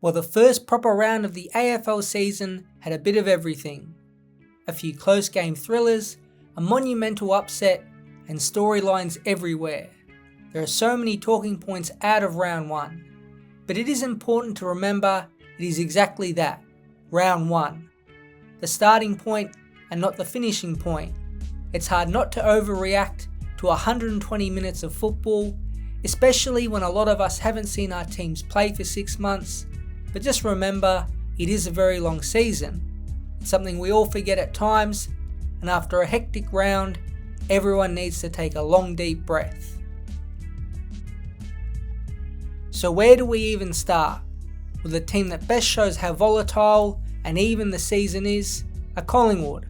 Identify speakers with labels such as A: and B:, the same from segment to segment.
A: Well, the first proper round of the AFL season had a bit of everything. A few close game thrillers, a monumental upset, and storylines everywhere. There are so many talking points out of round 1. But it is important to remember it is exactly that, round 1. The starting point and not the finishing point. It's hard not to overreact to 120 minutes of football, especially when a lot of us haven't seen our teams play for 6 months. But just remember, it is a very long season. It's something we all forget at times, and after a hectic round, everyone needs to take a long deep breath. So where do we even start? With the team that best shows how volatile and even the season is, are Collingwood.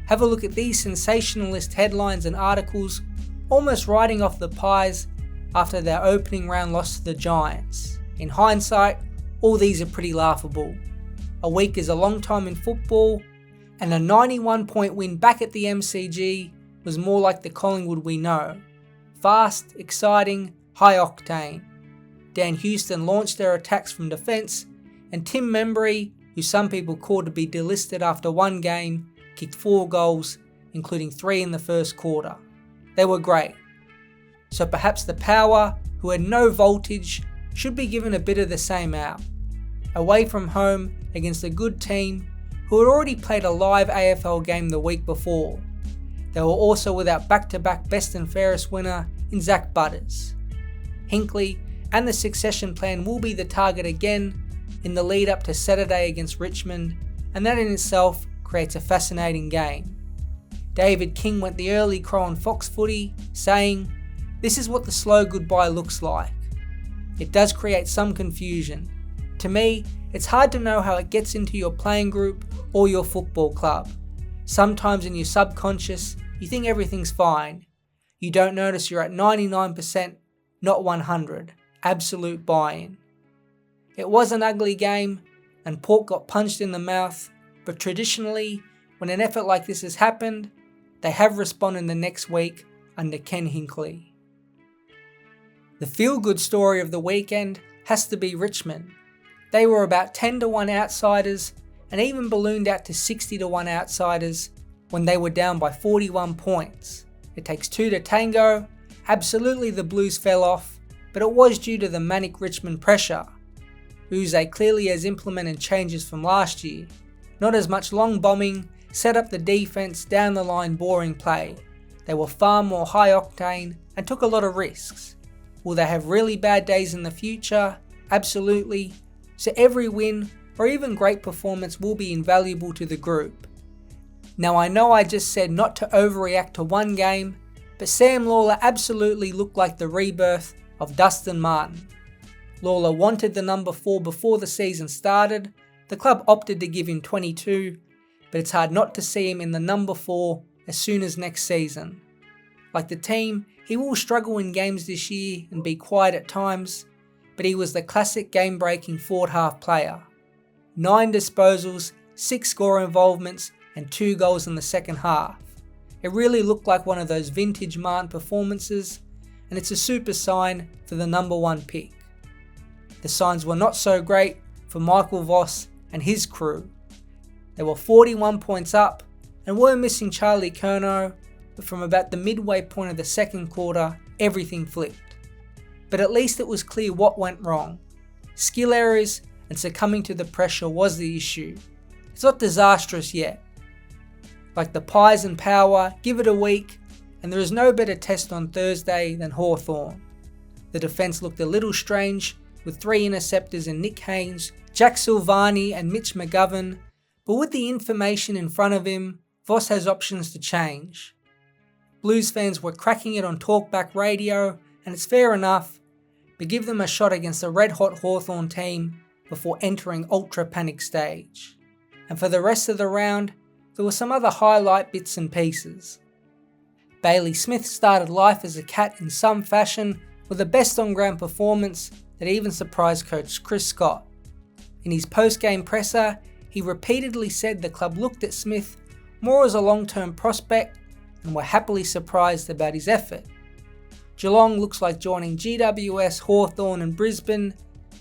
A: Have a look at these sensationalist headlines and articles, almost writing off the Pies after their opening round loss to the Giants. In hindsight, all these are pretty laughable. A week is a long time in football, and a 91-point win back at the MCG was more like the Collingwood we know. Fast, exciting, high octane. Dan Houston launched their attacks from defence, and Tim Membry, who some people called to be delisted after one game, kicked 4 goals, including 3 in the first quarter. They were great. So perhaps the Power, who had no voltage, should be given a bit of the same out. Away from home against a good team who had already played a live AFL game the week before. They were also without back-to-back best and fairest winner in Zach Butters. Hinkley and the succession plan will be the target again in the lead up to Saturday against Richmond, and that in itself creates a fascinating game. David King went the early crow on Fox Footy, saying, "This is what the slow goodbye looks like." It does create some confusion. To me, it's hard to know how it gets into your playing group or your football club. Sometimes in your subconscious, you think everything's fine. You don't notice you're at 99%, not 100. Absolute buy-in. It was an ugly game, and Port got punched in the mouth, but traditionally, when an effort like this has happened, they have responded the next week under Ken Hinkley. The feel-good story of the weekend has to be Richmond. They were about 10-1 outsiders and even ballooned out to 60-1 outsiders when they were down by 41 points. It takes 2 to tango. Absolutely the Blues fell off, but it was due to the manic Richmond pressure. Uze clearly has implemented changes from last year. Not as much long bombing, set up the defence, down the line boring play. They were far more high octane and took a lot of risks. Will they have really bad days in the future? Absolutely. So every win or even great performance will be invaluable to the group. Now I know I just said not to overreact to one game, but Sam Lawler absolutely looked like the rebirth of Dustin Martin. Lawler wanted the number 4 before the season started. The club opted to give him 22, but it's hard not to see him in the number 4 as soon as next season. Like the team, he will struggle in games this year and be quiet at times, but he was the classic game-breaking forward half player. 9 disposals, 6 score involvements, and 2 goals in the second half. It really looked like one of those vintage Martin performances, and it's a super sign for the number 1 pick. The signs were not so great for Michael Voss and his crew. They were 41 points up and were missing Charlie Curnow, but from about the midway point of the second quarter, everything flipped. But at least it was clear what went wrong. Skill errors and succumbing to the pressure was the issue. It's not disastrous yet. Like the Pies and Power, give it a week, and there is no better test on Thursday than Hawthorn. The defence looked a little strange, with 3 interceptors in Nick Haynes, Jack Silvani and Mitch McGovern, but with the information in front of him, Voss has options to change. Blues fans were cracking it on talkback radio, and it's fair enough, but give them a shot against a red-hot Hawthorn team before entering ultra panic stage. And for the rest of the round, there were some other highlight bits and pieces. Bailey Smith started life as a Cat in some fashion with a best on-ground performance that even surprised coach Chris Scott. In his post-game presser, he repeatedly said the club looked at Smith more as a long-term prospect and were happily surprised about his effort. Geelong looks like joining GWS, Hawthorn and Brisbane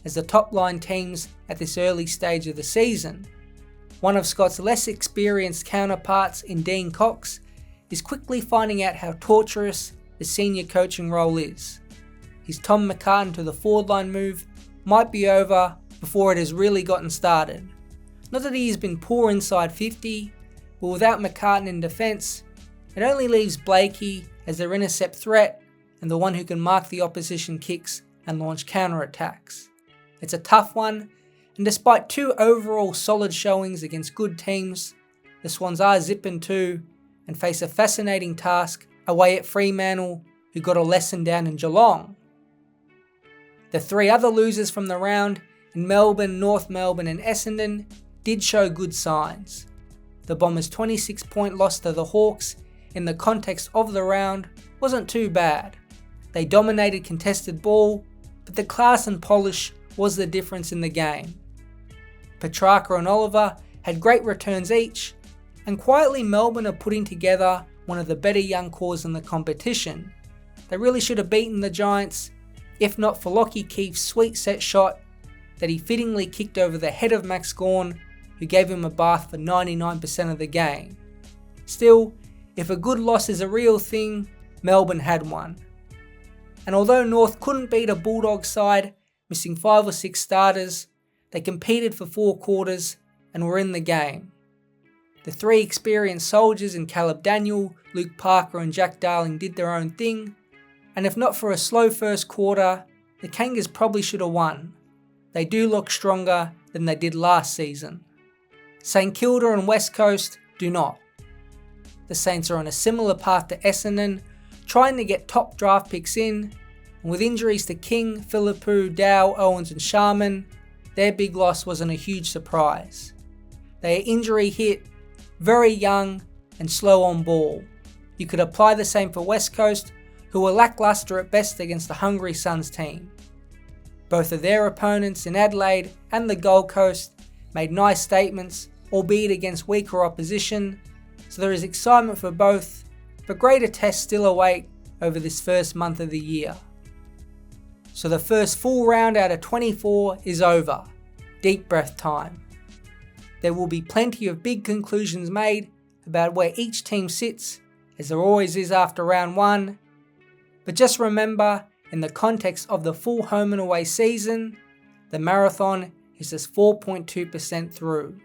A: as the top line teams at this early stage of the season. One of Scott's less experienced counterparts in Dean Cox is quickly finding out how torturous the senior coaching role is. His Tom McCartan to the forward line move might be over before it has really gotten started. Not that he has been poor inside 50, but without McCartan in defence, it only leaves Blakey as their intercept threat and the one who can mark the opposition kicks and launch counter-attacks. It's a tough one, and despite 2 overall solid showings against good teams, the Swans are zipping 2 and face a fascinating task away at Fremantle, who got a lesson down in Geelong. The 3 other losers from the round in Melbourne, North Melbourne and Essendon did show good signs. The Bombers' 26-point loss to the Hawks in the context of the round wasn't too bad. They dominated contested ball, but the class and polish was the difference in the game. Petrarca and Oliver had great returns each, and quietly Melbourne are putting together one of the better young cores in the competition. They really should have beaten the Giants, if not for Lockie Keefe's sweet set shot that he fittingly kicked over the head of Max Gawn, who gave him a bath for 99% of the game. Still, if a good loss is a real thing, Melbourne had one. And although North couldn't beat a Bulldogs side, missing 5 or 6 starters, they competed for 4 quarters and were in the game. The 3 experienced soldiers in Caleb Daniel, Luke Parker and Jack Darling did their own thing, and if not for a slow first quarter, the Kangas probably should have won. They do look stronger than they did last season. St Kilda and West Coast do not. The Saints are on a similar path to Essendon, trying to get top draft picks in, and with injuries to King, Philippou, Dow, Owens and Sharman, their big loss wasn't a huge surprise. They are injury hit, very young and slow on ball. You could apply the same for West Coast, who were lacklustre at best against the Hungry Suns team. Both of their opponents in Adelaide and the Gold Coast made nice statements, albeit against weaker opposition, so there is excitement for both, but greater tests still await over this first month of the year. So the first full round out of 24 is over. Deep breath time. There will be plenty of big conclusions made about where each team sits, as there always is after round 1, but just remember, in the context of the full home and away season, the marathon is just 4.2% through.